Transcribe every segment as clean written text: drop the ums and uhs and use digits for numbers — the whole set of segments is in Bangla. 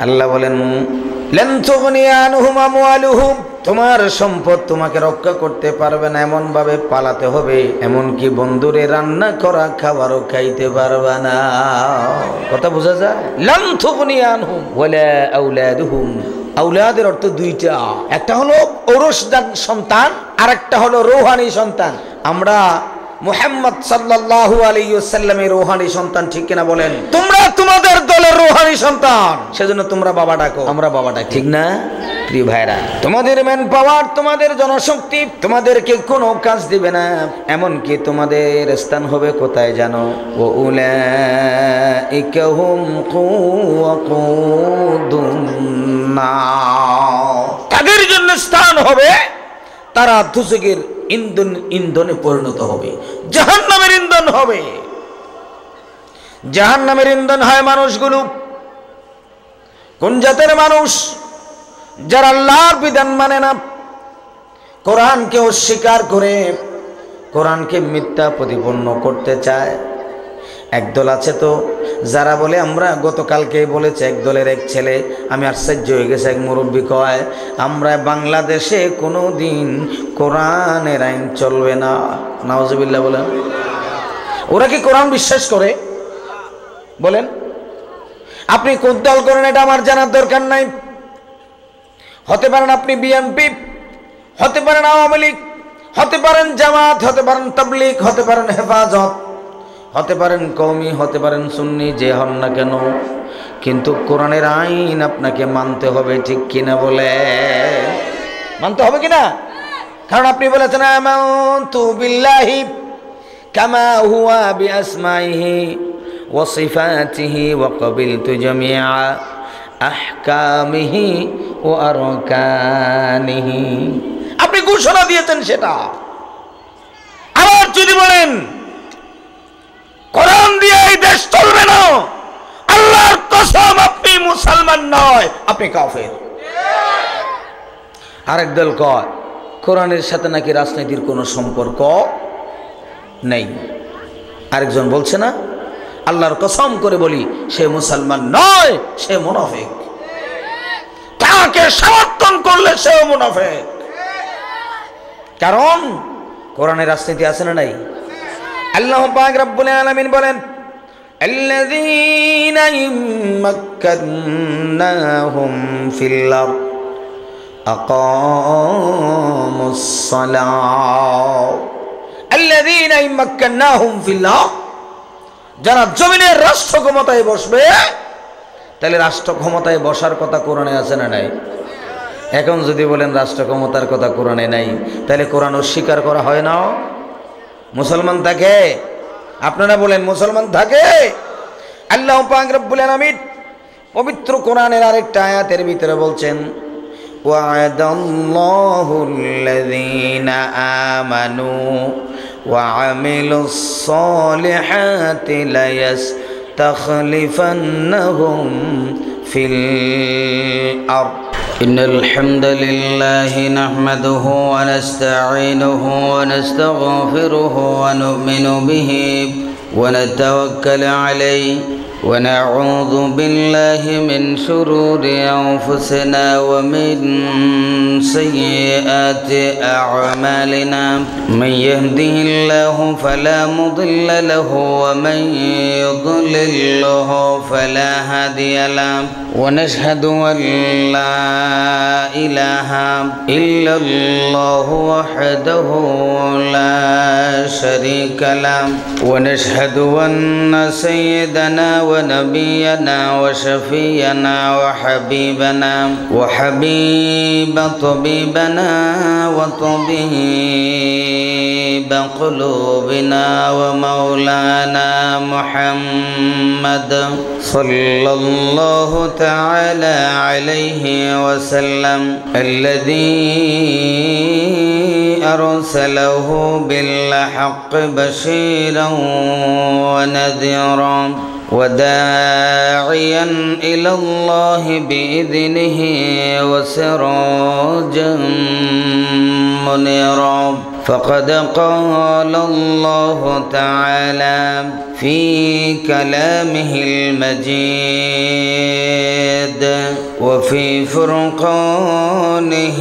আল্লাহ বলেন লান তুগনি আনহুম আমওয়ালুহুম, তোমার সম্পদ তোমাকে রক্ষা করতে পারবে না, এমন ভাবে পালাতে হবে এমনকি বন্ধুরে রান্না করা খাবারও খাইতে পারবে না। কথা বোঝা যায়? লান তুগনি আনহুম ওয়ালা আওলাদুহুম। আওলাদের অর্থ দুইটা, একটা হলো ঔরসজাত সন্তান আর একটা হলো রূহানি সন্তান। আমরা মুহাম্মদ সাল্লাল্লাহু আলাইহি ওয়াসাল্লামের রূহানি সন্তান, ঠিক কিনা বলেন? তোমরা তোমাদের দলের রূহানি সন্তান, সেজন্য তোমরা বাবা ডাকো, আমরা বাবা ডাকি, ঠিক না? প্রিয় ভাইরা, তোমাদের ম্যান পাওয়ার, তোমাদের জনশক্তি তোমাদেরকে কোনো কাজ দিবে না, এমনকি তোমাদের স্থান হবে কোথায় জানো? উলাইকা হুম ওয়াকুদুন নার, তাদের জন্য স্থান হবে, তারা দুজকের ইন্ধনে পরিণত হবে, জাহান্নামের ইন্ধন হবে। জাহান্নামের ইন্ধন হয় মানুষগুলো কোন জাতের মানুষ? যারা আল্লাহর বিধান মানে না, কোরআনকে অস্বীকার করে, কোরআনকে মিথ্যা প্রতিপন্ন করতে চায়। একদল আছে তো যারা বলে, আমরা গতকালকেই বলেছে এক দলের এক ছেলে, আমি আশ্চর্য হয়ে গেছে, এক মুরব্বী কয় আমরা বাংলাদেশে কোনো দিন কোরআনের আইন চলবে না। নাউজুবিল্লাহ বলেন। ওরা কি কোরআন বিশ্বাস করে? বলেন। আপনি কোন দল করেন এটা আমার জানার দরকার নাই। হতে পারেন আপনি বিএনপি, হতে পারেন আওয়ামী লীগ, হতে পারেন জামাত, হতে পারেন তাবলীগ, হতে পারেন হেফাজত, হতে পারেন কওমি, হতে পারেন সুন্নি, যে হন না কেন, কিন্তু কোরআনের আইন আপনাকে মানতে হবে, ঠিক কিনা বলে? মানতে হবে কিনা? কারণ আপনি বলেছেন আমানতু বিল্লাহি কামা হুয়া বিআসমাইহি ওয়া সিফাতিহি ওয়া ক্বাবিলতু জামিআ আহকামিহি ওয়া আরকানিহি। আপনি ঘোষণা দিয়েছেন সেটা। আবার যদি বলেন কোরআন দিয়ে এই দেশ চলবে না, আল্লাহর কসম আপনি মুসলমান নয়, আপনি কাফের। আরেক দল কয় কোরআনের সাথে নাকি রাজনীতির কোনো সম্পর্ক নেই। আরেকজন বলছে না, আল্লাহর কসম করে বলি সে মুসলমান নয়, সে মুনাফিক, তাকে সমর্থন করলে সেও মুনাফিক। কারণ কোরআনের রাজনীতি আছে না নাই? আল্লাহ পাক রব্বুল আলামিন বলেন আল্লাযীনা ইম্মাক্কান্নাহুম ফিল আরদ আকামুস সালাহ। আল্লাযীনা ইম্মাক্কান্নাহুম ফিল আরদ, যারা জমিনের রাষ্ট্র ক্ষমতায় বসবে, তাহলে রাষ্ট্র ক্ষমতায় বসার কথা কোরআনে আছে না নাই? এখন যদি বলেন রাষ্ট্র ক্ষমতার কথা কোরআনে নাই, তাহলে কোরআন অস্বীকার করা হয় না? মুসলমান থাকে? আপনারা বলেন মুসলমান থাকে? আল্লাহ পাক রব্বুল আলামিন পবিত্র কোরআনের আরেকটা আয়াতের ভিতরে বলছেন ওয়া'দাল্লাহুল্লাযীনা আমানু ওয়া আমিলুস সালিহাতি লায়াস্তাখলিফান্নাহুম ফিল আরদ। ইন্নাল হামদালিল্লাহি নাহমাদুহু ওয়া নাস্তাঈনুহু ওয়া নাস্তাগফিরুহু ওয়া নু'মিনু বিহি ওয়া নাতাওয়াক্কালু আলাইহি ওয়া নাউযু বিল্লাহি মিন শুরুরি আনফুসিনা ওয়া মিন সাইয়্যাতি আ'মালিনা মান ইয়াহদিহিল্লাহু ফালা মুদিল্লা লাহু ওয়া মান ইউদ্লিলহু ফালা হাদিয়া লাহু ওয়া নাশহাদু আন লা ইলাহা ইল্লাল্লাহু ওয়াহদাহু লা শারীকা লাহু ওয়া নাশহাদু আন্না সাইয়্যিদানা ونبينا وشفينا وحبيبنا وحبيب طبيبنا وطبيب قلوبنا ومولانا محمد صلى الله تعالى عليه وسلم الذي أرسله بالحق بشيرا ونذيرا وداعيا إلى الله بإذنه وسراجا منيرا فقد قال الله تعالى في كلامه المجيد وفي فرقانه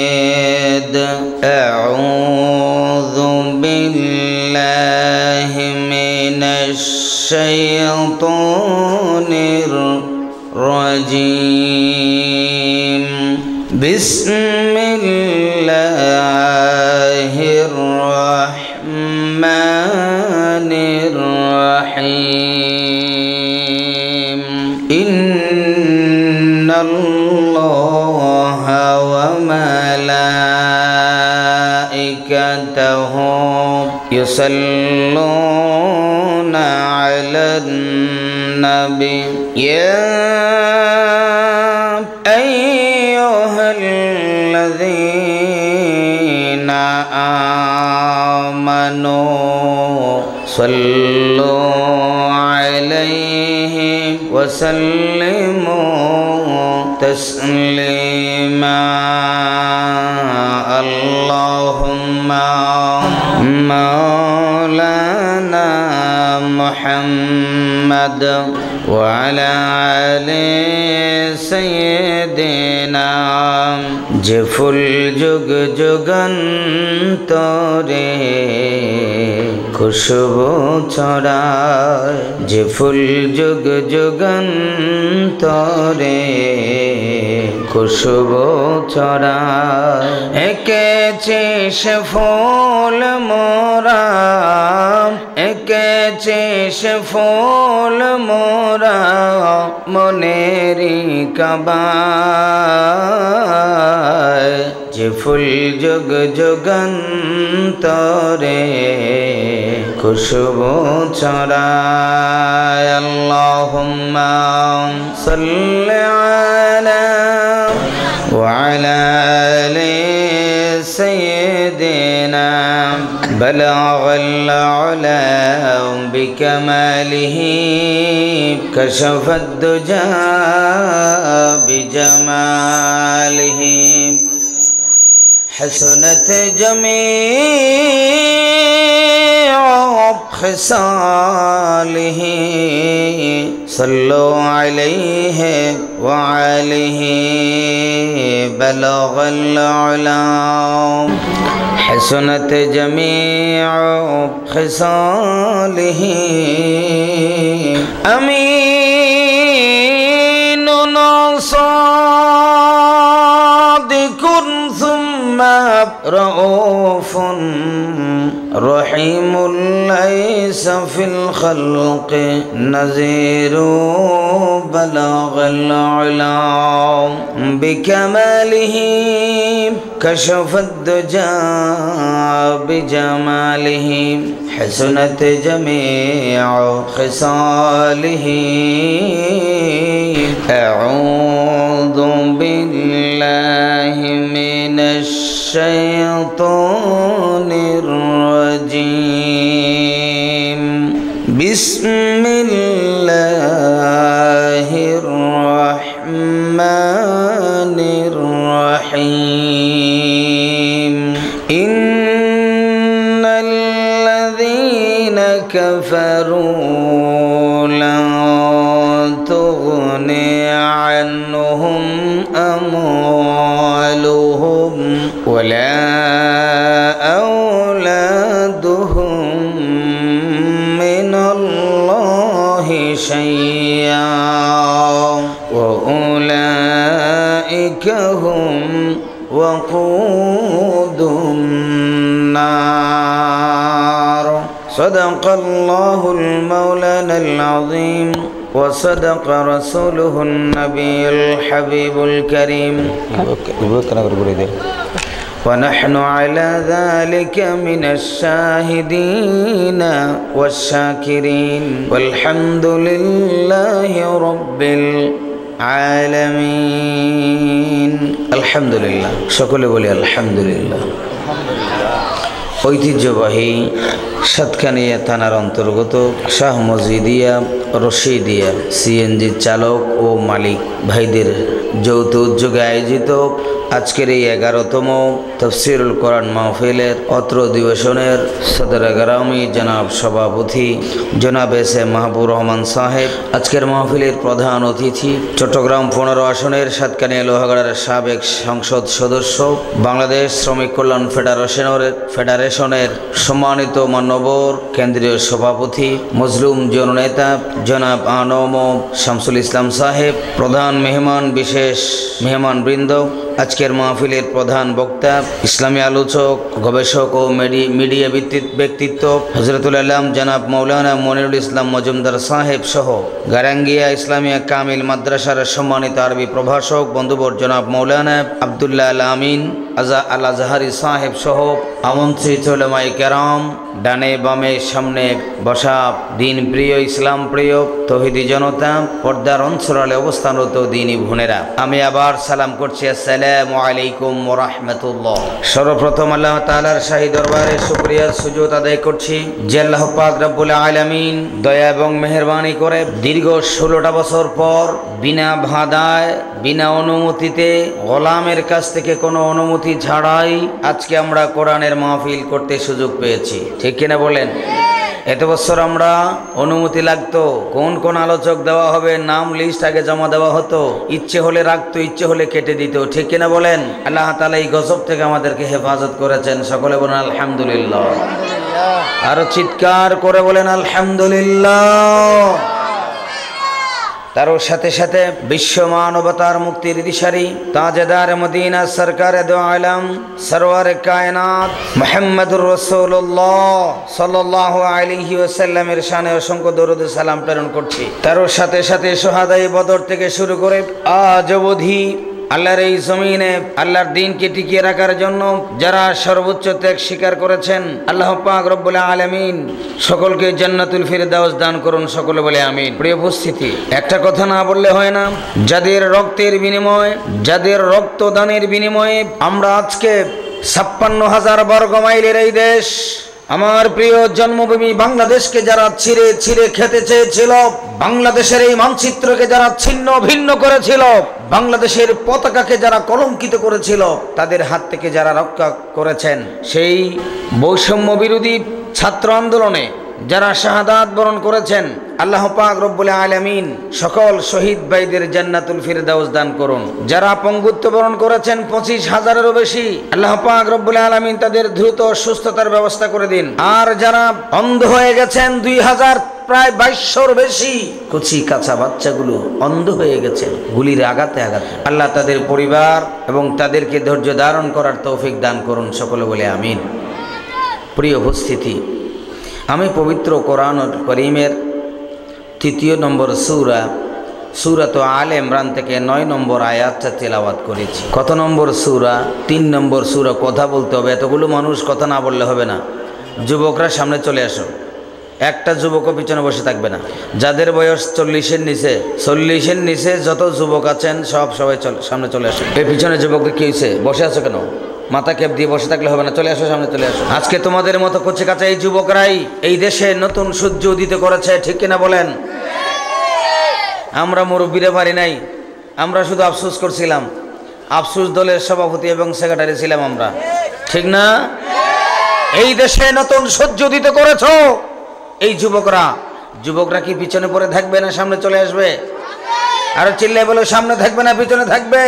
الحميد أعوذ بالله من الشيطان الرجيم بسم الله الرحمن الرحيم إن الله وملائكته يصلون على النبي يا أيها الذين آمنوا صلوا عليه وسلموا تسليما اللهم مولانا محمد وعلى آل سيدنا جفل جگ যুগান্তরে খুশবু ছড়ায় যে ফুল যুগ যুগান্তরে খুশবু ছড়ায় এঁকেছে সে ফুল মোরা এঁকেছে সে ফুল মোরা মনেরি কাবায় যে ফুল যুগ যুগান্তরে খুশবু ছড়ায় আল্লাহুম্মা সাল্লি আলা ওয়া আলা আলি সাইয়্যিদিনা বালাগাল উলা বিকামালিহি কাশাফাদ দুজা বিজামালিহি حسنت جميع خصاله صلوا عليه وعليه بلغ العلا حسنت جميع خصاله أمين صادق ثم رؤوف رحيم ليس في الخلق نذير بلغ العلا بكماله كشف الدجى بجماله حسنت جميع خصاله أعوذ بالله من الشيطان الرجيم بسم الله الرحمن الرحيم إن الذين كفروا لن تغني عنهم أموالهم ولا أولادهم من الله شيئا وأولئك هم وقود النار صدق الله المولانا العظيم وصدق رسوله النبي الحبيب الكريم ونحن على ذلك من الشاهدين والشاكرين والحمد لله رب العالمين الحمد لله সকলে বলি আলহামদুলিল্লাহ ঐতিহ্যবাহী সাতকানিয়া থানার অন্তর্গত শাহ মসজিদিয়া রশিদিয়া সিএনজি চালক ও মালিক ভাইদের যৌথ উদ্যোগে আয়োজিত আজকের এই 11তম তাফসীরুল কোরআন মাহফিলের অত্র অধিবেশনের সদর গ্রামী জনাব সভাপতি জনাব এস এ মাহবুব রহমান সাহেব, আজকের মাহফিলের প্রধান অতিথি চট্টগ্রাম 15 আসনের সাতকানিয়া লোহাগড়ার সাবেক সংসদ সদস্য, বাংলাদেশ শ্রমিক কল্যাণ ফেডারেশনের সম্মানিত মান্যবর কেন্দ্রীয় সভাপতি মজলুম জননেতা জনাব আনম শামসুল ইসলাম সাহেব, প্রধান মেহমান বিশেষ মেহমানবৃন্দ, আজকের মাহফিলের প্রধান বক্তা ইসলামী আলোচক গবেষক ও মিডিয়া ব্যক্তিত্ব হযরতুল আল্লাম জনাব মৌলানা মনিরুল ইসলাম মজুমদার সাহেব সহ গারাঙ্গিয়া ইসলামিয়া কামিল মাদ্রাসার সম্মানিত আরবি প্রভাষক বন্ধুবর জনাব মৌলানা আব্দুল্লাহ আল আমিন আল আজহারি সাহেব সহ আমন্ত্রিত উলামায়ে কেরাম, ডানে বামে সামনে বসা দিন প্রিয় ইসলাম প্রিয় তৌহিদি জনতা, পর্দার অন্তরালে অবস্থানরত দিনী বোনেরা, আমি আবার সালাম করছি, আসসালামু আলাইকুম ওয়া রাহমাতুল্লাহ। সর্বপ্রথম আল্লাহ তাআলার শাহী দরবারে শুকরিয়া সুজুদ আদায় করছি যে আল্লাহ পাক রব্বুল আলামিন দয়া এবং মেহেরবানি করে দীর্ঘ 16টা বছর পর বিনা বাধায় বিনা অনুমতিতে গোলামের কাছ থেকে কোনো অনুমতি ছাড়াই আজকে আমরা কোরআনের মাহফিল করতে সুযোগ পেয়েছি, ঠিক কিনা বলেন? এত বছর আমরা অনুমতি লাগতো, কোন কোন আলোচক দেওয়া হবে নাম লিস্ট আগে জমা দেওয়া হতো, ইচ্ছে হলে রাখতো ইচ্ছে হলে কেটে দিত, ঠিক কিনা বলেন? আল্লাহ তাআলা এই গজব থেকে আমাদেরকে হেফাজত করেছেন, সকলে বলেন আলহামদুলিল্লাহ। আরো চিৎকার করে বলেন আলহামদুলিল্লাহ। তার সাথে সাথে বিশ্ব মানবতার মুক্তির দিশারি তাজদার মদিনা সরকার দো আলম সরওয়ার কায়নাত মুহাম্মদুর রাসূলুল্লাহ সাল্লাল্লাহু আলাইহি ওয়াসাল্লামের শানে অসংখ্য দরুদ ও সালাম প্রেরণ করছি। তার সাথে সাথে শহাদায়ে বদর থেকে শুরু করে আজ অবধি আল্লাহর এই জমিনে আল্লাহর দ্বীনকে টিকিয়ে রাখার জন্য যারা সর্বোচ্চ ত্যাগ স্বীকার করেছেন, আল্লাহ পাক রব্বুল আলামিন সকলকে জান্নাতুল ফিরদাউস দান করুন, সকলে বলে আমিন। প্রিয় উপস্থিতি, একটা কথা না বললে হয় না, যাদের রক্তের বিনিময়ে যাদের রক্তদানের বিনিময়ে আমরা আজকে 56,000 বর্গ মাইলের এই দেশ, আমার প্রিয় জন্মভূমি বাংলাদেশকে যারা ছিঁড়ে ছিঁড়ে খেতে চেয়েছিল, বাংলাদেশের এই মানচিত্রকে যারা ছিন্ন ভিন্ন করেছিল, বাংলাদেশের পতাকাকে যারা কলঙ্কিত করেছিল, তাদের হাত থেকে যারা রক্ষা করেছেন, সেই বৈষম্য বিরোধী ছাত্র আন্দোলনে যারা শাহাদাত বরণ করেছেন, আল্লাহ পাক রব্বুল আলামিন সকল শহীদ ভাইদের জান্নাতুল ফিরদাউস দান করুন। যারা পঙ্গুত্ব বরণ করেছেন 25,000-এরও বেশি, আল্লাহ পাক রব্বুল আলামিন তাদের দ্রুত সুস্থতার ব্যবস্থা করে দিন। আর যারা অন্ধ হয়ে গেছেন 2,000 প্রায় 2200-র বেশি কচি কাঁচা বাচ্চাগুলো অন্ধ হয়ে গেছেন গুলির আঘাতে আঘাতে, আল্লাহ তাদের পরিবার এবং তাদেরকে ধৈর্য ধারণ করার তৌফিক দান করুন, সকলে বলে আমিন। প্রিয় উপস্থিতি, আমি পবিত্র কোরআন করিমের 3 নম্বর সূরা আলে ইমরান থেকে 9 নম্বর আয়াতটা তেলাওয়াত করেছি। কত নম্বর সূরা? 3 নম্বর সূরা। কথা বলতে হবে, এতগুলো মানুষ কথা না বললে হবে না। যুবকরা সামনে চলে আসো, একটা যুবকও পিছনে বসে থাকবে না। যাদের বয়স 40-এর নিচে যত যুবক আছেন সবাই সামনে চলে আসো। এই পিছনে যুবকদের কি হয়েছে? বসে আছো কেন? মাথা ক্যাপ দিয়ে বসে থাকলে হবে না, চলে আসো, সামনে চলে আসো। আজকে তোমাদের মতো কচি কাঁচা এই যুবকরাই এই দেশে নতুন সূর্য উদিত করেছে, ঠিক কিনা বলেন? আমরা মুরব্বীরা পারি নাই, আমরা শুধু আফসোস করছিলাম। আফসোস দলের সভাপতি এবং সেক্রেটারি ছিলাম আমরা, ঠিক না? এই দেশে নতুন সূর্য উদিত করেছো এই যুবকরা কি পিছনে পড়ে থাকবে না সামনে চলে আসবে? আরো চিল্লায় বলো, সামনে থাকবে না পিছনে থাকবে?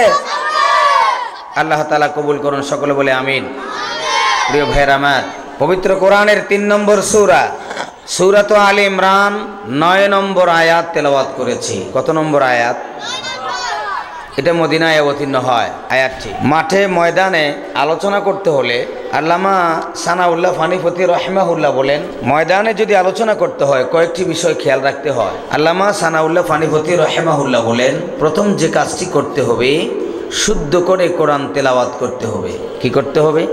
আল্লাহ তাআলা কবুল করুন, সকলে বলে আমিন। প্রিয় ভাইরা আমার, পবিত্র কোরআনের 3 নম্বর সূরা আলে ইমরান 9 নম্বর আয়াত তেলাওয়াত করেছি। কত নম্বর আয়াত? এটা মদিনায় অবতীর্ণ হয় আয়াতটি। মাঠে ময়দানে আলোচনা করতে হলে আল্লামা সানাউল্লাহ ফানিফতি রাহিমাহুল্লাহ বলেন, ময়দানে যদি আলোচনা করতে হয় কয়েকটি বিষয় খেয়াল রাখতে হয়। আল্লামা সানাউল্লাহ ফানিফতি রাহিমাহুল্লাহ বলেন, প্রথম যে কাজটি করতে হবে, শুদ্ধ করে কোরআন তেলাওয়াত করতে হবে। কি করতে হবে?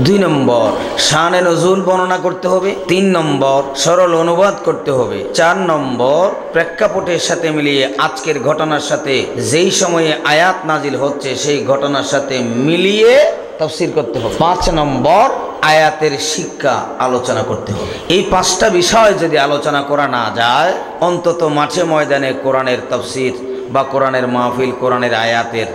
2 নম্বর শানে নজুল বর্ণনা করতে হবে। 3 নম্বর সরল অনুবাদ করতে হবে। 4 নম্বর প্রেক্ষাপটের সাথে মিলিয়ে আজকের ঘটনার সাথে যেই সময়ে আয়াত নাজিল হচ্ছে সেই ঘটনার সাথে মিলিয়ে তাফসীর করতে হবে। 5 নম্বর আয়াতের শিক্ষা আলোচনা করতে হবে। এই 5টা বিষয় যদি আলোচনা করা না যায়, অন্তত মাঠে ময়দানে কোরআনের তাফসীর বা কোরআনের মাহফিল, কোরআনের আয়াতের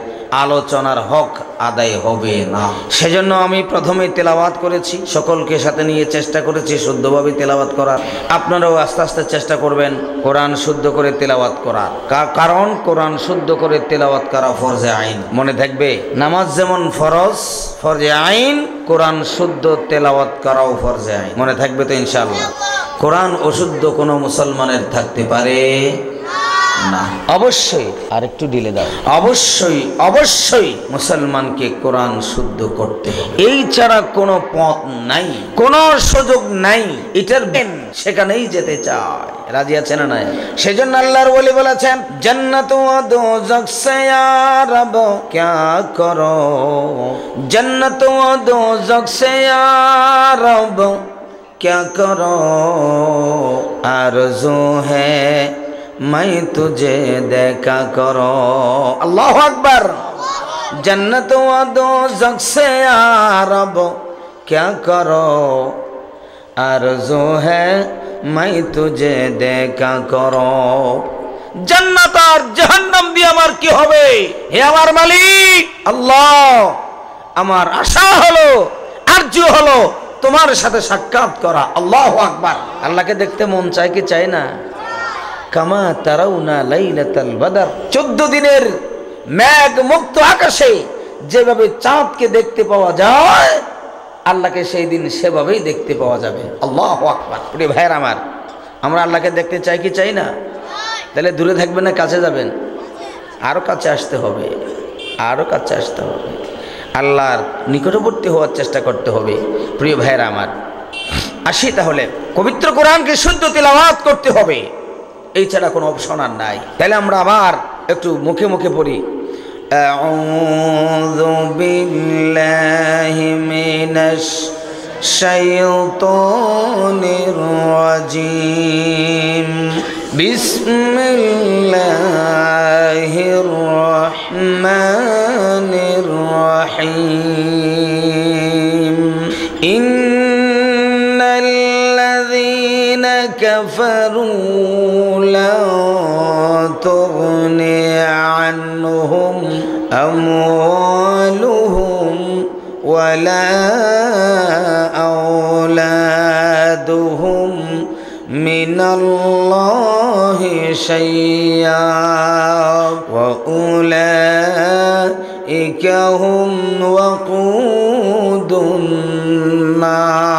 আলোচনার হক আদায় হবে না। সেজন্য আমি প্রথমেই তেলাওয়াত করেছি, সকলকে সাথে নিয়ে চেষ্টা করেছি শুদ্ধভাবে তেলাওয়াত করার। আপনারাও আস্তে আস্তে চেষ্টা করবেন কোরআন শুদ্ধ করে তেলাওয়াত করার, কারণ কোরআন শুদ্ধ করে তেলাওয়াত করা ফরজে আইন। মনে থাকবে, নামাজ যেমন ফরজ, ফরজে আইন, কোরআন শুদ্ধ তেলাওয়াত করাও ফরজে আইন। মনে থাকবে তো ইনশাআল্লাহ? কোরআন অশুদ্ধ কোনো মুসলমানের থাকতে পারে না। অবশ্যই, আর একটু ঢিলে দাও, অবশ্যই অবশ্যই মুসলমানকে কোরআন শুদ্ধ করতে হবে। এই ছাড়া কোনো পথ নাই, কোনো সুযোগ নাই। এটার সেখানেই যেতে চায়, রাজি আছে না নাই? সেজন্য আল্লাহর ওলি বলেছেন, জান্নাত ওয়া দোজখ সে ইয়া রব ক্যা করো, জান্নাত ওয়া দোজখ সে ইয়া রব ক্যা করো, আরজু হ্যায় मैं तुझे देखा करो। अल्लाह अकबर। जन्नत व दोज़ख से या रब क्या करो, आरज़ू है मैं तुझे देखा करो। जन्नत और जहन्नम দিয়ে আমার কি হবে? হে আমার মালিক আল্লাহ, আমার আশা হলো, আরজু হলো তোমার সাথে সাক্ষাৎ করা। আল্লাহু আকবার। আল্লাহকে দেখতে মন চায় কি চায় না? কামা তারাউনা লাইলাতাল বদর, 14 দিনের মেঘ মুক্ত আকাশে যেভাবে চাঁদকে দেখতে পাওয়া যায়, আল্লাহকে সেই দিন সেভাবেই দেখতে পাওয়া যাবে। আল্লাহু আকবার। প্রিয় ভাইয়ের আমার, আমরা আল্লাহকে দেখতে চাই কি চাই না? তাহলে দূরে থাকবেন না কাছে যাবেন? আরো কাছে আসতে হবে, আরো কাছে আসতে হবে, আল্লাহর নিকটবর্তী হওয়ার চেষ্টা করতে হবে। প্রিয় ভাইয়ের আমার, আসি তাহলে পবিত্র কোরআনকে শুদ্ধ তিলাওয়াত করতে হবে, এই ছাড়া কোনো অপশন আর নাই। তাহলে আমরা আবার একটু মুখে মুখে পড়ি, আউযু বিল্লাহি মিনাশ শাইতানির রাজিম, বিসমিল্লাহির রহমানির রহিম। ইন্নাল্লাযীনা কাফারু تغني عنهم أموالهم ولا أولادهم من الله شيئا وأولئك هم وقود النار।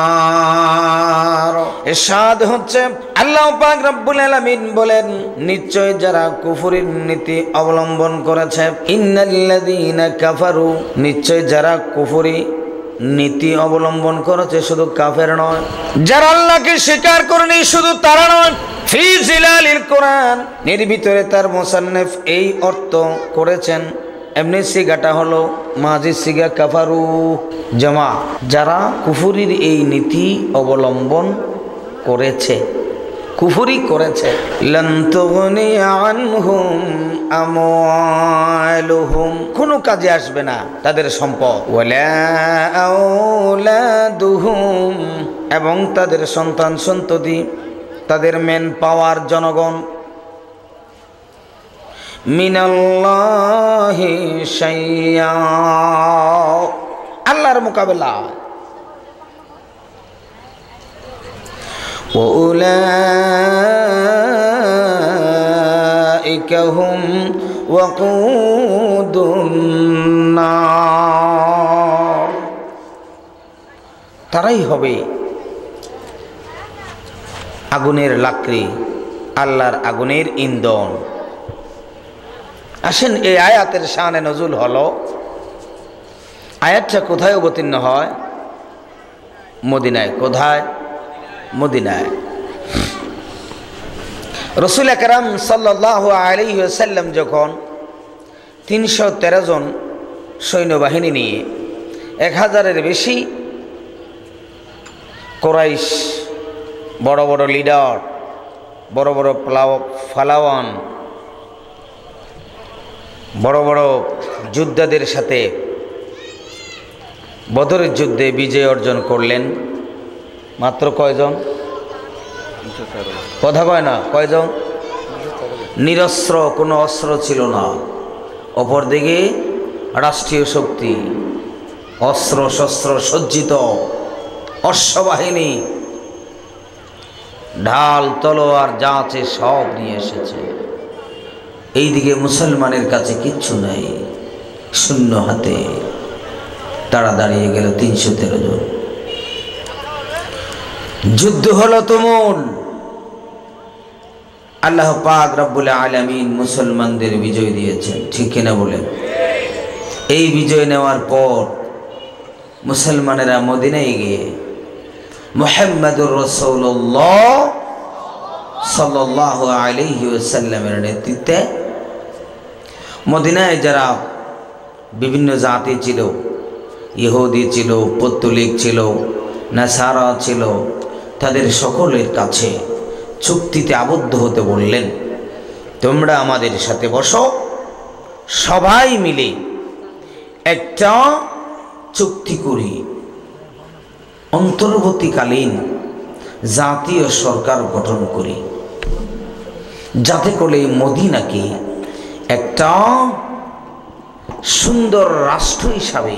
ইরশাদ হচ্ছে, আল্লাহ পাক রব্বুল আলামিন বলেন, নিশ্চয় যারা কুফরির নীতি অবলম্বন করেছে, ইন্নাল্লাযীনা কাফারু, নিশ্চয় যারা কুফরি নীতি অবলম্বন করেছে, শুধু কাফের নয়, যারা আল্লাহকে স্বীকার করেনি শুধু তারা নয়। ফি জিলালিল কোরআন, এর ভিতরে তার মুসান্নিফ এই অর্থ করেছেন, এমনি সিগাটা হলো মাজি সিগা, কাফারু জামা, যারা কুফরির এই নীতি অবলম্বন করেছে, কুফরি করেছে। লান তুগনি আনহুম আমওয়ালুহুম, কোনো কাজে আসবে না তাদের সম্পদ, ওয়ালা আওলাদুহুম, এবং তাদের সন্তান সন্ততি, তাদের মেন পাওয়ার জনগণ, মিনাল্লাহি শাইয়া, আল্লাহর মোকাবেলা। ওউলাইকা হুম ওয়াকুদুন নার, তারাই হবে আগুনের লাকড়ি, আল্লাহর আগুনের ইন্ধন। আসেন, এই আয়াতের শানে নজুল হলো, আয়াতটা কোথায় অবতীর্ণ হয়? মদিনায়। কোথায়? মদিনায়। রাসূল আকরাম সাল্লাল্লাহু আলাইহি ওয়াসাল্লাম যখন 313 জন সৈন্যবাহিনী নিয়ে 1000-এর বেশি কুরাইশ, বড় বড় লিডার, বড় বড় পালাওয়ান, বড় বড় যোদ্ধাদের সাথে বদরের যুদ্ধে বিজয় অর্জন করলেন। মাত্র কয়জন? কথা কয় না, কয়জন? নিরস্ত্র, কোনো অস্ত্র ছিল না। অপরদিকে রাষ্ট্রীয় শক্তি, অস্ত্র শস্ত্র সজ্জিত অশ্ববাহিনী, ঢাল তলোয়ার যা আছে সব নিয়ে এসেছে। এইদিকে মুসলমানের কাছে কিচ্ছু নাই, শূন্য হাতে। তারা দাঁড়িয়ে গেল 313 জন। যুদ্ধ হলো তুমুল। আল্লাহ পাক রব্বুল আলামিন মুসলমানদের বিজয় দিয়েছেন, ঠিক কিনা বলেন? এই বিজয় নেওয়ার পর মুসলমানেরা মদিনায় গিয়ে মুহাম্মদুর রাসূলুল্লাহ সাল্লাল্লাহু আলাইহি ওয়াসাল্লামের নেতৃত্বে মদিনায় যারা বিভিন্ন জাতি ছিল, ইহুদি ছিল, পত্তলিক ছিল, নাসারা ছিল, তাদের সকলের কাছে চুক্তিতে আবদ্ধ হতে বললেন, তোমরা আমাদের সাথে বসো, সবাই মিলে একটা চুক্তি করি, অন্তর্বর্তীকালীন জাতীয় সরকার গঠন করি, যাতে করে মদিনাকে একটা সুন্দর রাষ্ট্র হিসাবে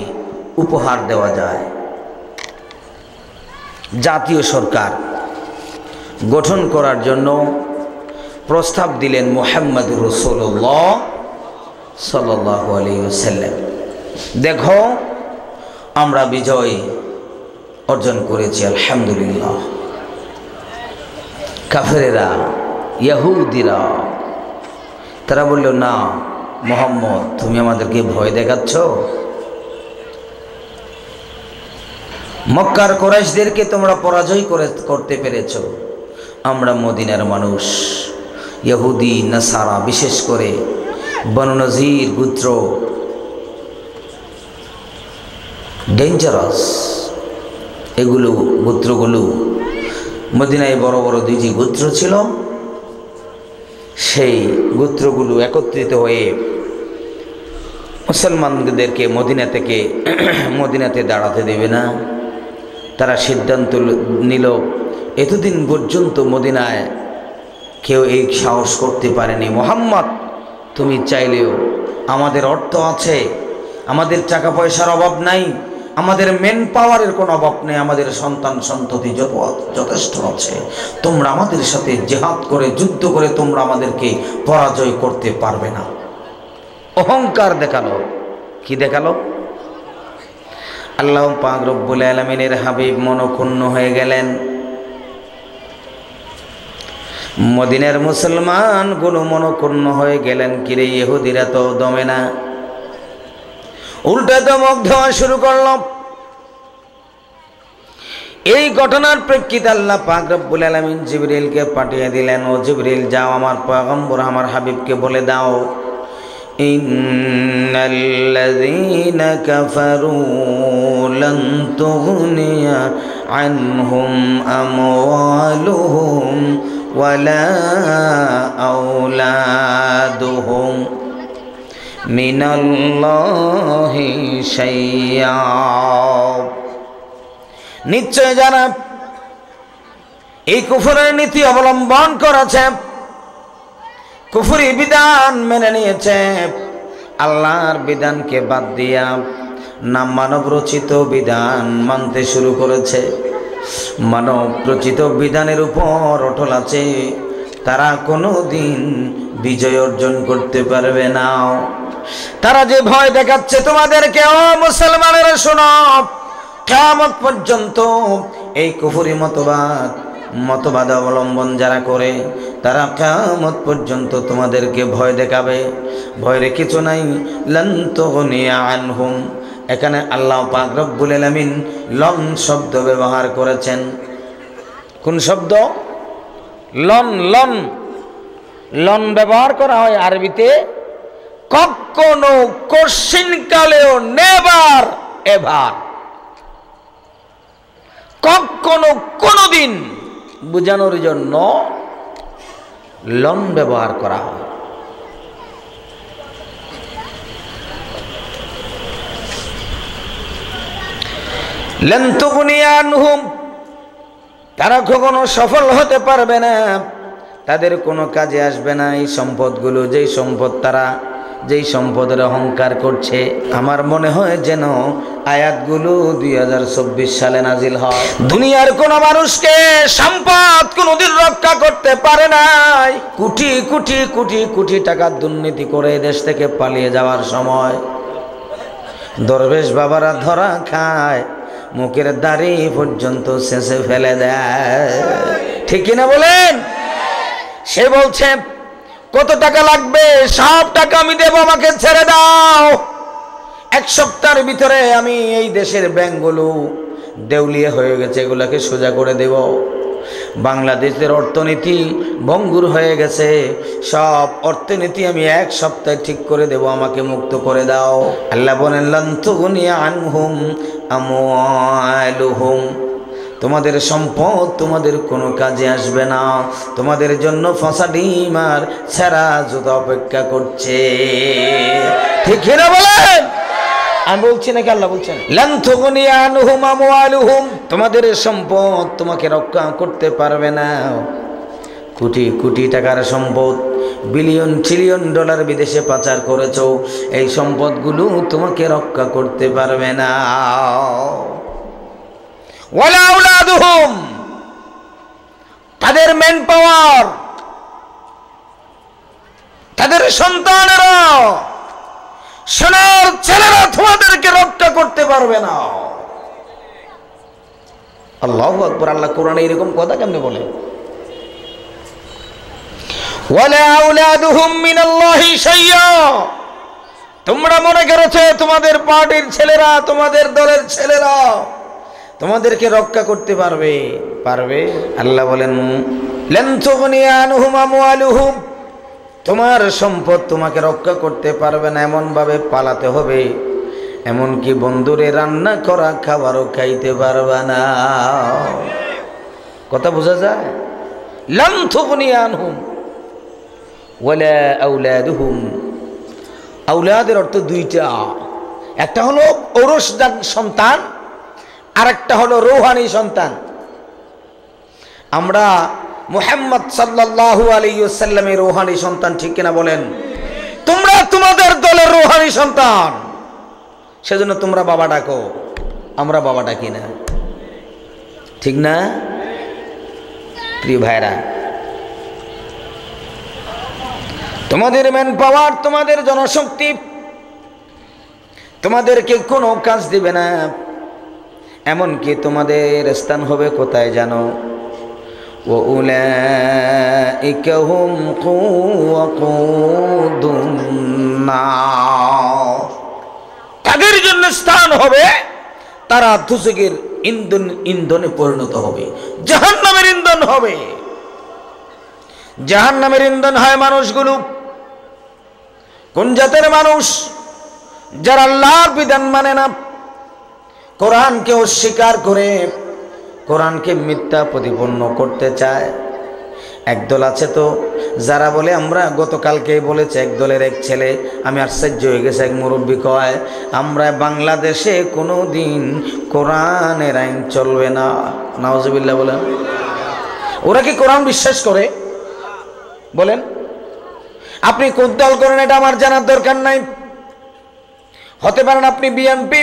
উপহার দেওয়া যায়। জাতীয় সরকার গঠন করার জন্য প্রস্তাব দিলেন মুহাম্মদুর রাসূলুল্লাহ সাল্লাল্লাহু আলাইহি ওয়াসাল্লাম। দেখো, আমরা বিজয় অর্জন করেছি, আলহামদুলিল্লাহ। কাফেরেরা, ইহুদিরা তারা বলল, না মুহাম্মদ, তুমি আমাদেরকে ভয় দেখাচ্ছ। মক্কার কুরাইশদেরকে তোমরা পরাজয় করতে পেরেছ। আমরা মদিনার মানুষ, ইহুদি নাসারা, বিশেষ করে বনু নজির গোত্র ডেঞ্জারাস। এগুলো গোত্রগুলো মদিনায় বড় বড় দুইটি গোত্র ছিল। সেই গোত্রগুলো একত্রিত হয়ে মুসলমানদেরকে মদিনাতে দাঁড়াতে দেবে না। তারা সিদ্ধান্ত নিল, এতদিন পর্যন্ত মদিনায় কেউ এই সাহস করতে পারেনি। মুহাম্মদ, তুমি চাইলেও, আমাদের অর্থ আছে, আমাদের টাকা পয়সার অভাব নাই, আমাদের মেন পাওয়ারের কোনো অভাব নেই, আমাদের সন্তান সন্ততি যথেষ্ট আছে। তোমরা আমাদের সাথে জিহাদ করে, যুদ্ধ করে তোমরা আমাদেরকে পরাজয় করতে পারবে না। অহংকার দেখালো। কি দেখালো? আল্লাহ পাক রব্বুল আলামিনের হাবিব মনক্ষুণ্ণ হয়ে গেলেন। মদিনার মুসলমানগুলো মনক্ষুণ্ণ হয়ে গেলেন। কিরে, ইহুদিরা তো দমে না, উল্টা দমক দেওয়া শুরু করল। এই ঘটনার প্রেক্ষিতে আল্লাহ পাক রব্বুল আলামিন জিবরিলকে পাঠিয়ে দিলেন, ও জিবরিল, যাও আমার পয়গম্বর আমার হাবিবকে বলে দাও, ইন্নাল্লাযীনা কাফারু লান তুগনিয়া আনহুম আমওয়ালুহুম ওয়ালা আওলাদুহুম মিনাল্লাহি শাইয়্যা। নিশ্চয় যারা এই কুফরের নীতি অবলম্বন করেছে, কুফরি বিধান মেনে নিয়েছে, আল্লাহর বিধানকে বাদ দিয়া না মানব রচিত বিধান মানতে শুরু করেছে, মানব রচিত বিধানের উপর অটল আছে, তারা কোনোদিন বিজয় অর্জন করতে পারবে না। তারা যে ভয় দেখাচ্ছে তোমাদেরকে, ও মুসলমানেরা শোনো, কিয়ামত পর্যন্ত এই কুফরি মতবাদ অবলম্বন যারা করে, তারা কিয়ামত পর্যন্ত তোমাদেরকে ভয় দেখাবে। ভয়ের কিছু নাই। লান তুগনিয়া আনহুম, এখানে আল্লাহ পাক রব্বুল আলামিন লন শব্দ ব্যবহার করেছেন। কোন শব্দ? লন। লন লন ব্যবহার করা হয় আরবিতে কখনো, কোশ্চিনকালেও, নেভার এভার, কখনো, কোনোদিন বোঝানোর জন্য লন ব্যবহার করা হয়। লান তুগনিয়া আনহুম, তারা কখনো সফল হতে পারবে না, তাদের কোনো কাজে আসবে না এই সম্পদগুলো, যেই সম্পদ তারা যেই সম্পদের অহংকার করছে। আমার মনে হয় যেন আয়াতগুলো 2024 সালে নাজিল হয়। দুনিয়ার কোন মানুষকে সম্পদ কোনদিন রক্ষা করতে পারে নাই। কোটি কোটি কোটি কোটি টাকার দুর্নীতি করে দেশ থেকে পালিয়ে যাওয়ার সময় দরবেশ বাবারা ধরা খায়, মুখের দাড়ি পর্যন্ত শেষে ফেলে দেয়। ঠিক কিনা বলেন? সে বলছে কত টাকা লাগবে, সব টাকা আমি দেব, আমাকে ছেড়ে দাও। এক সপ্তাহের ভিতরে আমি এই দেশের ব্যাংকগুলো দেউলিয়া হয়ে গেছে, এগুলাকে সোজা করে দেব। বাংলাদেশের অর্থনীতি ভঙ্গুর হয়ে গেছে, সব অর্থনীতি আমি এক সপ্তাহে ঠিক করে দেব, আমাকে মুক্ত করে দাও। আল্লাহ বলেন লান তুগনি আনহুম আমওয়ালুহুম, তোমাদের সম্পদ তোমাদের কোনো কাজে আসবে না, তোমাদের জন্য ফাঁসা ডিম আর ছেঁড়া জুতা অপেক্ষা করছে। ঠিক কিনা বলেন? আমি বলছি নাকি আল্লাহ বলছেন? লান তুগনি আনহুম আমওয়ালুহুম, তোমাদের সম্পদ তোমাকে রক্ষা করতে পারবে না। কোটি কোটি টাকার সম্পদ, বিলিয়ন ট্রিলিয়ন ডলার বিদেশে পাচার করেছো, এই সম্পদগুলো তোমাকে রক্ষা করতে পারবে না। ওয়ালা আওলাদুহুম, তাদের ম্যান পাওয়ার, তাদের সন্তানেরা, সোনার ছেলেরা তোমাদেরকে রক্ষা করতে পারবে না। আল্লাহু আকবার। আল্লাহ কোরআনে এরকম কথা কেমনে বলে? ওয়ালা আওলাদুহুম মিনাল্লাহি শাইয়্যা, তোমরা মনে করেছো তোমাদের পার্টির ছেলেরা, তোমাদের দলের ছেলেরা তোমাদেরকে রক্ষা করতে পারবে? পারবে? আল্লাহ বলেন লান তুগনি আনহুম আমওয়ালুহুম, তোমার সম্পদ তোমাকে রক্ষা করতে পারবে না। এমনভাবে পালাতে হবে, এমনকি বন্ধুরে রান্না করা খাবারও খাইতে পারবে না। কথা বোঝা যায়? লান তুগনি আনহুম ওয়ালা আওলাদুহুম, আওলাদের অর্থ দুইটা, একটা হলো ঔরসজাত সন্তান, আর একটা হলো রূহানি সন্তান। আমরা মুহাম্মদ সাল্লাল্লাহু আলাইহি ওয়াসাল্লামের রূহানি সন্তান, ঠিক কিনা বলেন? তোমরা তোমাদের দলের রূহানি সন্তান, সেজন্য তোমরা বাবা ডাকো, আমরা বাবা ডাকি না, ঠিক না? প্রিয় ভাইরা, তোমাদের ম্যান পাওয়ার, তোমাদের জনশক্তি তোমাদেরকে কোনো কাজ দিবে না। এমনকি তোমাদের স্থান হবে কোথায় জানো? ওয়াউলাইকা হুম ওয়াকুদুন নার, তাদের জন্য স্থান হবে, তারা দুজকের ইন্ধনে পরিণত হবে, জাহান্নামের ইন্ধন হবে। জাহান্নামের ইন্ধন হয় মানুষগুলো কোন জাতের মানুষ? যারা আল্লাহর বিধান মানে না, কোরআনকে অস্বীকার করে, কোরআনকে মিথ্যা প্রতিপন্ন করতে চায়। একদল আছে তো যারা বলে, আমরা গতকালকে বলেছে এক দলের এক ছেলে, আমি আশ্চর্য হয়ে গেছে, এক মুরব্বী কয় আমরা বাংলাদেশে কোনো দিন কোরআনের আইন চলবে না। নাউজুবিল্লাহ বলেন। ওরা কি কোরআন বিশ্বাস করে? বলেন, আপনি কোন দল করেন এটা আমার জানার দরকার নাই। হতে পারেন আপনি বিএনপি,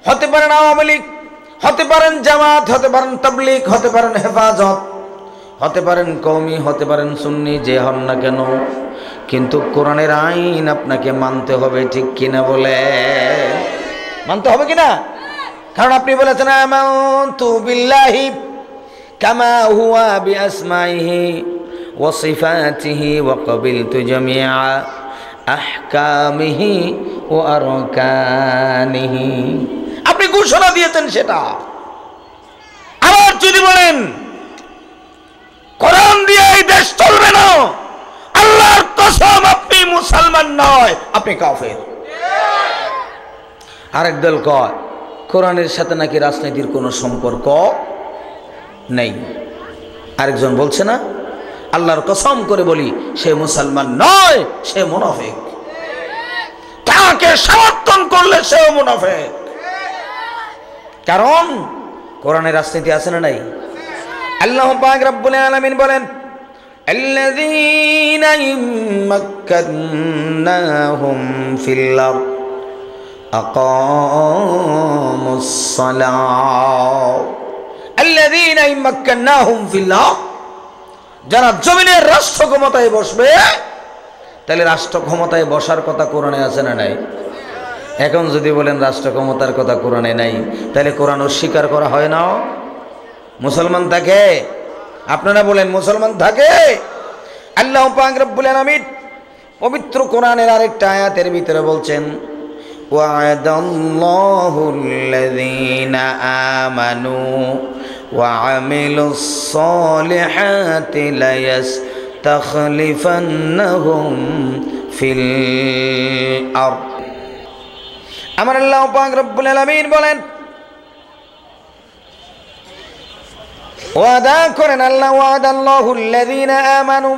হতে পারেন আওয়ামী লীগ, হতে পারেন জামাত, হতে পারেন তাবলীগ, হতে পারেন হেফাজত, হতে পারেন কওমি, হতে পারেন সুন্নি, যে হন না কেন, কিন্তু কোরআনের আইন আপনাকে মানতে হবে, ঠিক কিনা বলে? মানতে হবে কিনা? কারণ আপনি বলেছেন আমানতু বিল্লাহি কামা হুয়া বিআসমাইহি ওয়া সিফাতিহি ওয়া ক্বাবিলতু জামিআ আহকামিহি ওয়া আরকানিহি। আপনি ঘোষণা দিয়েছেন সেটা। আবার যদি বলেন কোরআন দিয়ে এই দেশ চলবে না, আল্লাহর কসম আপনি মুসলমান নয়, আপনি কাফের। আরেক দল কয় কোরআনের সাথে নাকি রাজনীতির কোনো সম্পর্ক নেই। আরেকজন বলছে না, আল্লাহর কসম করে বলি সে মুসলমান নয়, সে মুনাফিক। তাকে সমর্থন করলে সেও মুনাফিক। কারণ কোরআনের রাজনীতি আছে না নাই? আল্লাহ পাক রব্বুল আলামিন বলেন আল্লাযীনা ইম্মাক্কান্নাহুম ফিল আরদ আকামুস সালাহ। আল্লাযীনা ইম্মাক্কান্নাহুম ফিল আরদ, যারা জমিনের রাষ্ট্র ক্ষমতায় বসবে। তাহলে রাষ্ট্র ক্ষমতায় বসার কথা কোরআনে আছে না নাই? এখন যদি বলেন রাষ্ট্র ক্ষমতার কথা কোরআনে নাই, তাহলে কোরআন অস্বীকার করা হয় না? মুসলমান থাকে? আপনারা বলেন মুসলমান থাকে? আল্লাহ পাক রব্বুল আলামিন পবিত্র কোরআনের আরেকটা আয়াতের ভিতরে বলছেন, ওয়া'দাল্লাহুল্লাযীনা আমানু ওয়া আমিলুস সালিহাতি লায়াস্তাখলিফান্নাহুম ফিল আরদ। আমার আল্লাহ পাক রব্বুল আলামিন বলেন, ওয়াদা করেন আল্লাহ, ওয়াদাল্লাহুল্লাযীনা আমানু,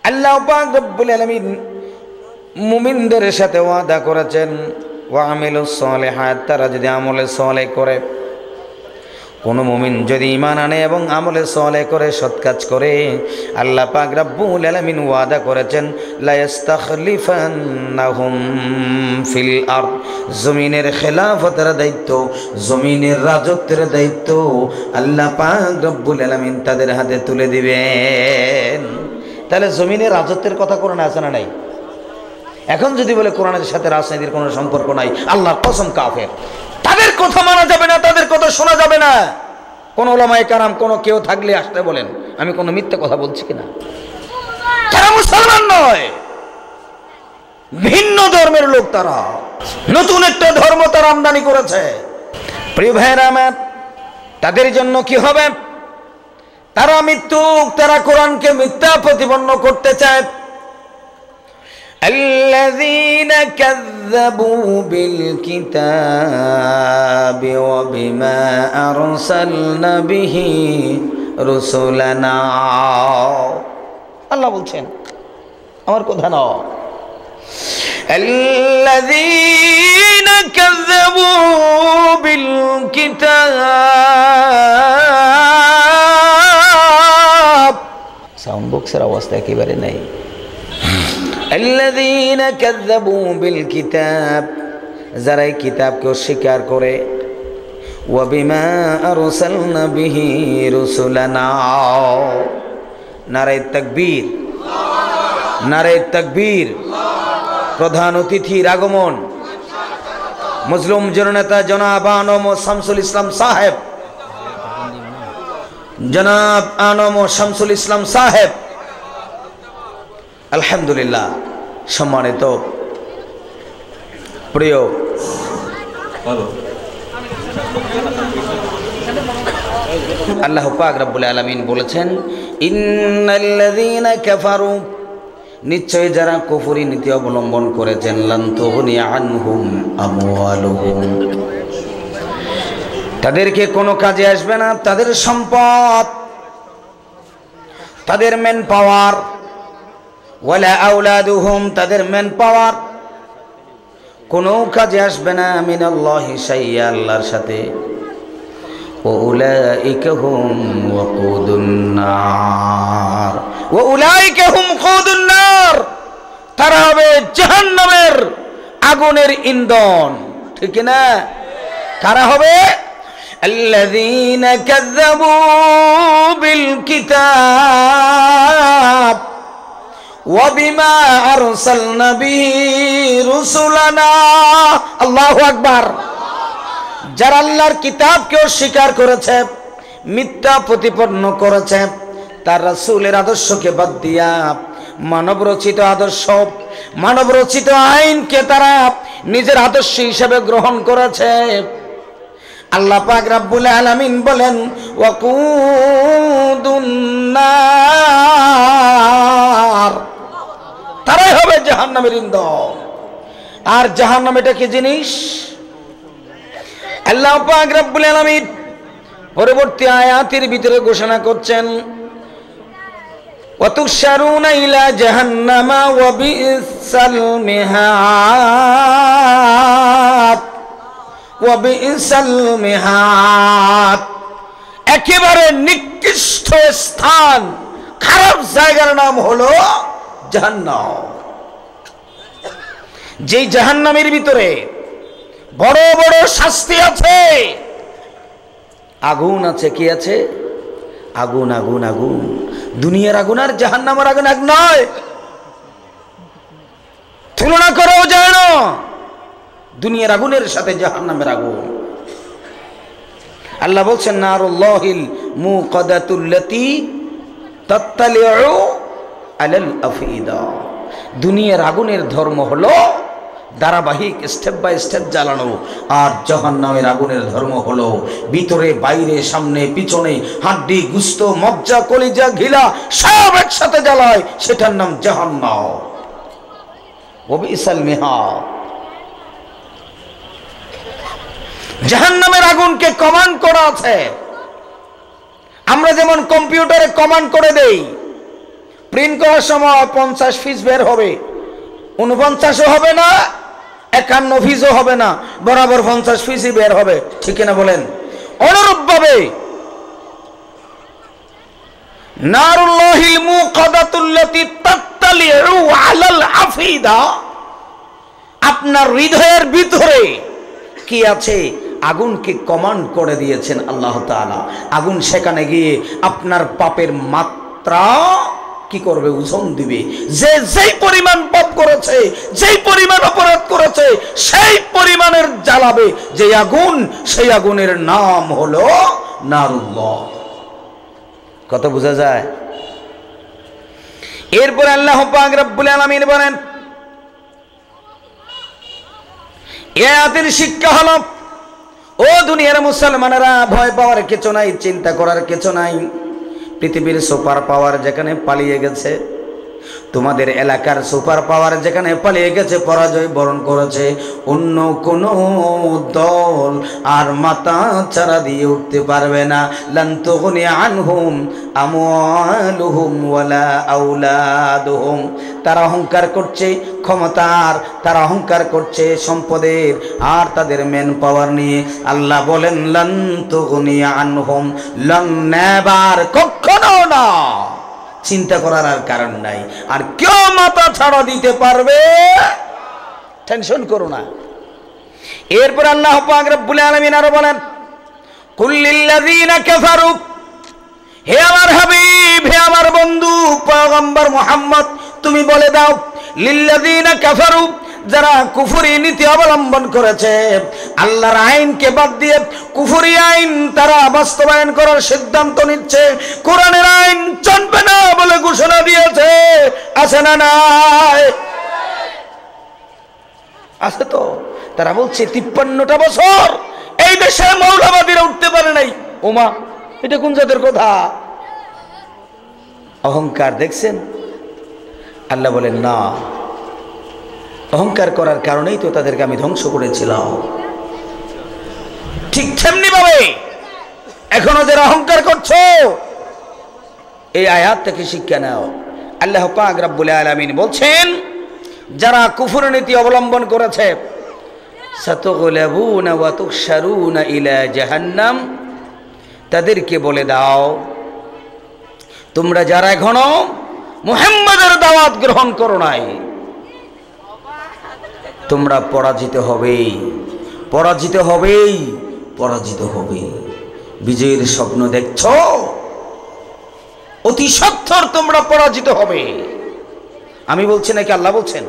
আল্লাহ পাক রব্বুল আলামিন মুমিনদের সাথে ওয়াদা করেছেন, ওয়া আমিলুস সালিহাত, তারা যদি আমলে সালেহ করে। কোন মুমিন যদি ঈমান আনে এবং আমলে সালেহ করে, সৎ কাজ করে, আল্লাহ পাক রব্বুল আলামিন ওয়াদা করেছেন লা ইস্তাখলিফান্নাহুম ফিল আরদ, জমিনের খেলাফতের দায়িত্ব, জমিনের রাজত্বের দায়িত্ব আল্লাহ পাক রব্বুল আলামিন তাদের হাতে তুলে দিবেন। তাহলে জমিনের রাজত্বের কথা কোরআনে আছে না নাই? এখন যদি বলে কোরআনের সাথে রাজনীতির কোনো সম্পর্ক নাই, আল্লাহর কসম কাফের। তাদের কথা মানা যাবে না, তাদের কথা শোনা যাবে না। কোন ওলামায়ে কারাম কোন কেউ থাকলে আসতে বলেন, আমি কোনো মিথ্যা কথা বলছি কিনা? তারা মুসলমান নয়, ভিন্ন ধর্মের লোক। তারা নতুন একটা ধর্ম তারা আমদানি করেছে। প্রিয় ভাইরা আমার, তাদের জন্য কি হবে? তারা মিথ্যুক, তারা কোরআনকে মিথ্যা প্রতিপন্ন করতে চায়। الذين كذبوا بالكتاب وبما أرسلنا به رسلنا। আল্লাহ বলছেন, আমার কথা না, الذين كذبوا بالكتاب। সাউন্ড বক্সের অবস্থা একেবারে নাই। الذين كذبوا بالكتاب, যারা এই কিতাবকে অস্বীকার করে, وبما أرسلنا به رسلنا। নারে তাকবীর, নারে তাকবীর। প্রধান অতিথির আগমন, মুসলিম জননেতা জনাব আনম শামসুল ইসলাম সাহেব, জনাব আনম শামসুল ইসলাম সাহেব। আলহামদুলিল্লাহ। সম্মানিত প্রিয় আল্লাহ পাক রব্বুল আলামিন বলেছেন, ইন্নাল্লাযীনা কাফারু, নিশ্চয় যারা কুফরি নীতি অবলম্বন করেছেন, লান তুগনি আনহুম আমওয়ালুহুম, তাদেরকে কোনো কাজে আসবে না তাদের সম্পদ, তাদের ম্যান পাওয়ার, ওয়ালা আওলাদুহুম, তাদের ম্যান পাওয়ার কোনো কাজে আসবে না, মিনাল্লাহি শাইয়্যা, আল্লাহর সাথে। ওয়াউলাইকা হুম ওয়াকুদুন নার, ওয়াউলাইকা হুম কুদুন নার, তারা হবে জাহান্নামের আগুনের ইন্ধন। ঠিক না? কারা হবে? আল্লাযীনা কাযযাবু বিল কিতাব ওয়া বিমা আরসালনা বিহি রুসুলানা। আল্লাহু আকবার। যারা আল্লাহর কিতাবকে অস্বীকার করেছে, মিথ্যা প্রতিপন্ন করেছে, তার রাসূলের আদর্শকে বাদ দিয়া মানব রচিত আদর্শ, মানব রচিত আইনকে তারা নিজের আদর্শ হিসেবে গ্রহণ করেছে। আল্লাহ পাক রব্বুল আলামিন বলেন, ওয়াকুদুন নার, তারাই হবে জাহান্নামের ইন্ধন। আর জাহান্নাম এটা কি জিনিস? আল্লাহ পাক রব্বুল আলামিন পরবর্তী আয়াতের ভিতরে ঘোষণা করছেন, ওয়াতুশারুনা ইলা জাহান্নামা ওয়া বিসাল মিহাদ, ওয়া বিসাল মিহাদ, একেবারে নিকৃষ্ট স্থান খারাপ জায়গার নাম হলো জাহান্নাম। যেই জাহান্নামের ভিতরে বড় বড় শাস্তি আছে, আগুন আছে। কি আছে? আগুন, আগুন, আগুন। দুনিয়ার আগুন আর জাহান্নামের আগুন এক নয়, তুলনা করাও যায় না দুনিয়ার আগুনের সাথে জাহান্নামের আগুন। আল্লাহ বলছেন নারুল্লাহিল মুকাদাতুল্লাতী তাত্তালিউ আলাল আফিদা। দুনিয়ার আগুনের ধর্ম হলো ধারাবাহিক, স্টেপ বাই স্টেপ জ্বালানো। আর জাহান্নামের আগুনের ধর্ম হলো ভিতরে বাইরে সামনে পিছনে হাড্ডি গুস্ত মজ্জা কলিজা ঘিলা সব একসাথে জ্বালায়, সেটার নাম জাহান্নাম। ওবিসাল মিহাদ। জাহান্নামের আগুনকে কমান্ড করা আছে। আমরা যেমন কম্পিউটারে কমান্ড করে দেই, প্রিন্ট করার সময় 50 পিস বের হবে, 49ও হবে না, 51 পিসও হবে না, বরাবর 50 পিসই বের হবে। ঠিক কিনা বলেন? অনুরূপ ভাবে নারুল্লাহিল মুকাদাতুল্লাতী তাত্তালিউ আলাল আফিদা, আপনার হৃদয়ের ভিতরে কি আছে আগুনকে কমান্ড করে দিয়েছেন আল্লাহ তাআলা। আগুন সেখানে গিয়ে আপনার পাপের মাত্রা কি করবে? ওজন দিবে। যে যেই পরিমাণ পাপ করেছে, যেই পরিমাণ অপরাধ করেছে, সেই পরিমাণের জ্বালাবে যে আগুন, সেই আগুনের নাম হলো নারুল্লাহ। কত বোঝা যায়? এরপর আল্লাহ পাক রব্বুল আলামিন বলেন, এই আয়াতের শিক্ষা হলো, ও দুনিয়ার মুসলমানেরা, ভয় পাওয়ার কিছু নাই, চিন্তা করার কিছু নাই। পৃথিবীর সুপার পাওয়ার যেখানে পালিয়ে গেছে, তোমাদের এলাকার সুপার পাওয়ার যেখানে পালিয়ে গেছে, পরাজয় বরণ করেছে, অন্য কোন দল আর মাথা চারা দিয়ে উঠতে পারবে না। লান তুগনি আনহুম আমওয়ালুহুম ওয়ালা আওলাদুহুম। তারা অহংকার করছে ক্ষমতার, তারা অহংকার করছে সম্পদের আর তাদের মেন পাওয়ার নিয়ে। আল্লাহ বলেন লান তুগনি আনহুম, লান নেবার, কখনো না। চিন্তা করার আর কারণ নাই। আর কেউ মাথা ছাড়া দিতে পারবে? টেনশন করো না। এরপর আল্লাহ পাক রব্বুল আলামিন আরো বলেন, কুল লিল্লাযীনা কাফারু, হে আমার হাবিব, হে আমার বন্ধু পয়গম্বর মুহাম্মদ, তুমি বলে দাও, লিল্লাযীনা কাফারু, যারা কুফরি নীতি অবলম্বন করেছে, আল্লাহর আইনকে বাদ দিয়ে কুফরি আইন তারা বাস্তবায়ন করার সিদ্ধান্ত নিচ্ছে, কোরআনের আইন চলবে না বলে ঘোষণা দিয়েছে, আছে না নাই? আছে তো। তারা বলছে 53টা বছর এই দেশে মৌলবাদীরা উঠতে পারে নাই। ওমা, এটা কোন জাতের কথা? অহংকার দেখছেন? আল্লাহ বলেন না, অহংকার করার কারণেই তো তাদেরকে আমি ধ্বংস করেছিলাম। ঠিক তেমনি ভাবে এখনো যারা অহংকার করছো, এই আয়াত থেকে শিক্ষা নাও। আল্লাহ পাক রব্বুল আলামিন বলছেন, যারা কুফর নীতি অবলম্বন করেছে, সাতুগলাবুনা ওয়া তুহশারুনা ইলা জাহান্নাম, তাদেরকে বলে দাও, তোমরা যারা এখনো মুহাম্মাদের দাওয়াত গ্রহণ করো নাই, তোমরা পরাজিত হবেই, পরাজিত হবেই, পরাজিত হবে। বিজয়ের স্বপ্ন দেখছ, অতি সত্বর তোমরা পরাজিত হবে। আমি বলছি নাকি আল্লাহ বলছেন?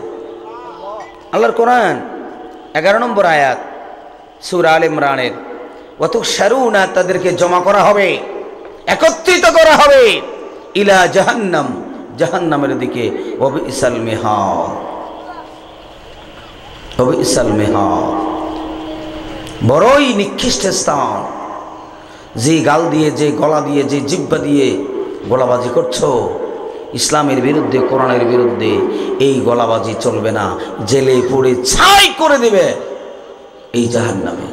আল্লাহর কোরআন 11 নম্বর আয়াত সূরা আলে ইমরানের, ওয়া তুহশারুনা, তাদেরকে জমা করা হবে, একত্রিত করা হবে, ইলা জাহান্নাম, জাহান্নামের দিকে, ওয়া বিসাল মিহাদ, ওয়া বিসাল মিহাদ, বড়ই নিকৃষ্ট স্থান। যে গাল দিয়ে, যে গলা দিয়ে, যে জিহ্বা দিয়ে গলাবাজি করছো ইসলামের বিরুদ্ধে, কোরআনের বিরুদ্ধে, এই গলাবাজি চলবে না, জেলে পুড়ে ছাই করে দিবে এই জাহান্নামে।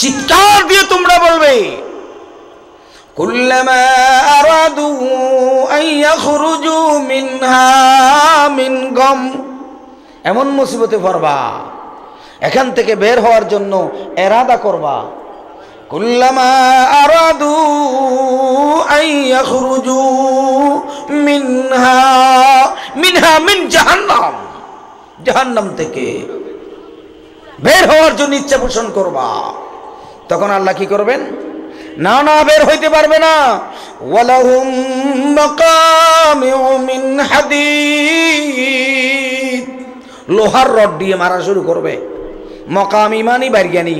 চিৎকার দিয়ে তোমরা বলবে, কুল্লামা আরাদু আন ইয়াখরুজু মিনহা মিন গাম, এমন মুসিবতে পড়বা, এখান থেকে বের হওয়ার জন্য এরাদা করবা, কুল্লামা আরাদু আন ইয়াখরুজু মিনহা মিন জাহান্নাম, জাহান্নাম থেকে বের হওয়ার জন্য ইচ্ছা পোষণ করবা, তখন আল্লাহ কি করবেন? না না, বের হইতে পারবে না। ওয়ালাহুম মাকামিউ মিন হাদিদ, লোহার রড দিয়ে মারা শুরু করবে। মকামি মানি বারগানি,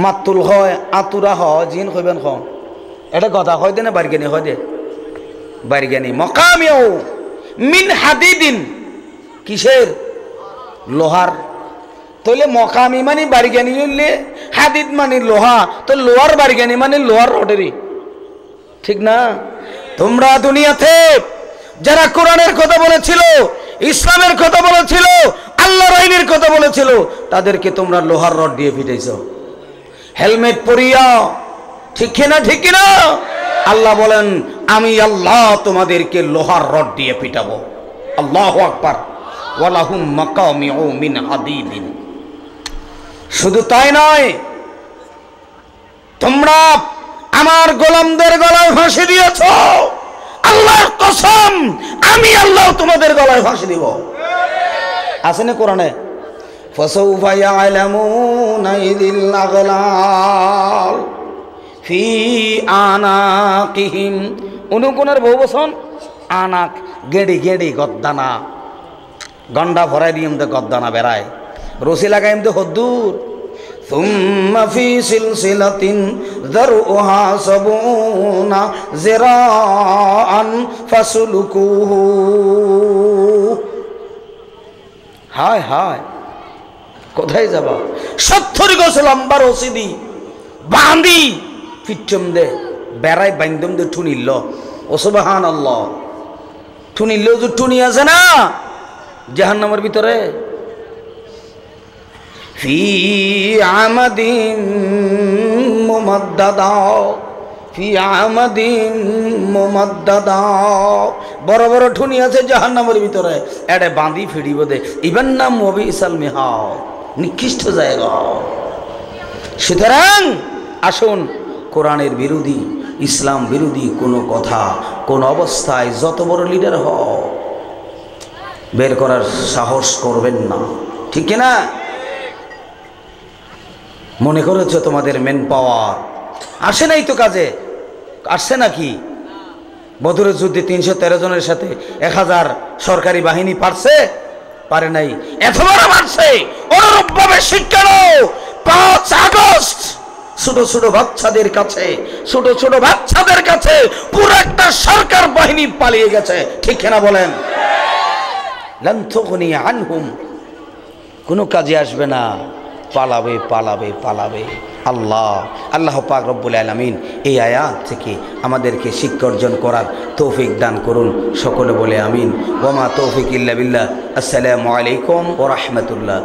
মাতুল হয় আতুরা হয় জিন কইবেন খ, এটা কথা হয় দে না বারগানি হয় দে, বারগানি। মকামিউ মিন হাদিদিন, কিসের? লোহার। তাহলে মকামি মানে বারগানি হইলে হাদিদ মানে লোহা, তো লোহার বারগানি মানে লোহার রডেরই, ঠিক না? তোমরা দুনিয়াতে যারা কোরআনের কথা বলেছিল, ইসলামের কথা বলেছিল, আল্লাহর আইনের কথা বলেছিল, তাদেরকে তোমরা লোহার রড দিয়ে পিটাইছ, হেলমেট পরিয়া, ঠিক কিনা? ঠিক কিনা? আল্লাহ বলেন আমি আল্লাহ তোমাদেরকে লোহার রড দিয়ে পিটাবো। আল্লাহু আকবার। ওয়ালাহুম মাকামিউ মিন হাদিদিন। শুধু তাই নয়, তোমরা আমার গোলামদের গলায় ফাঁসি দিয়েছ, আল্লাহর কসম আমি আল্লাহ তোমাদের গলায় ফাঁসি দিব। আছে না কোরআনে? ফাসাউফা ইয়ালামুনা ইযিল আগলাল ফি আনাকিহিম, অনুকোণের বহু বচন আনাক, গেড়ি গেড়ি গদ্দানা, গন্ডা ভরাই দিম তো গদ্দানা বেড়ায়, রশি লাগাইম তো হদ্দুর। সুম্মা ফি সিলসিলাতিন যারউহা সাবুনা যিরাআন ফাসলুকুহু। হায় হায়, কোথায় যাবা? 70 গজ লম্বা রশি দি বাঁধি ফিটম দে বেড়াই বাইন্দম দে ঠুনিল। ও সুবহানাল্লাহ, ঠুনিল যে ঠুনি আছে না জাহান্নামের ভিতরে, ফি আমাদিন মুমাদ্দাদা, ফি আমাদিন মুমাদ্দাদা, বড় বড় ঠুনি আছে জাহান্নামের ভিতরে, এড়ে বাঁধি ফিরিব দে। ইবান নাম ওয়াবিসাল মিহাদ, নিকৃষ্ট জায়গা। সুতরাং আসুন, কোরআনের বিরোধী, ইসলাম বিরোধী কোনো কথা, কোন অবস্থায় যত বড় লিডার হও, বের করার সাহস করবেন না, ঠিক না? মনে করেছ তোমাদের মেন পাওয়ার আসে নাই তো কাজে? আসছে নাকি? বদরের যুদ্ধে 313 জনের সাথে 1000 সরকারি বাহিনী পারছে? পারে নাই। এতবার মারছে। অনুরূপভাবে শিক্ষা নাও, 5 আগস্ট ছোট ছোট বাচ্চাদের কাছে, ছোট ছোট বাচ্চাদের কাছে পুরো একটা সরকার বাহিনী পালিয়ে গেছে, ঠিক না বলেন? লান তুগনি আনহুম, কোনো কাজে আসবে না, পালাবে পালাবে পালাবে। আল্লাহ পাক রব্বুল আলামিন এই আয়াত থেকে আমাদেরকে শিক্ষা অর্জন করার তৌফিক দান করুন। সকলে বলে আমিন। ওয়া মা তৌফিক ইল্লা বিল্লাহ। আসসালামু আলাইকুম ওয়া রাহমাতুল্লাহ।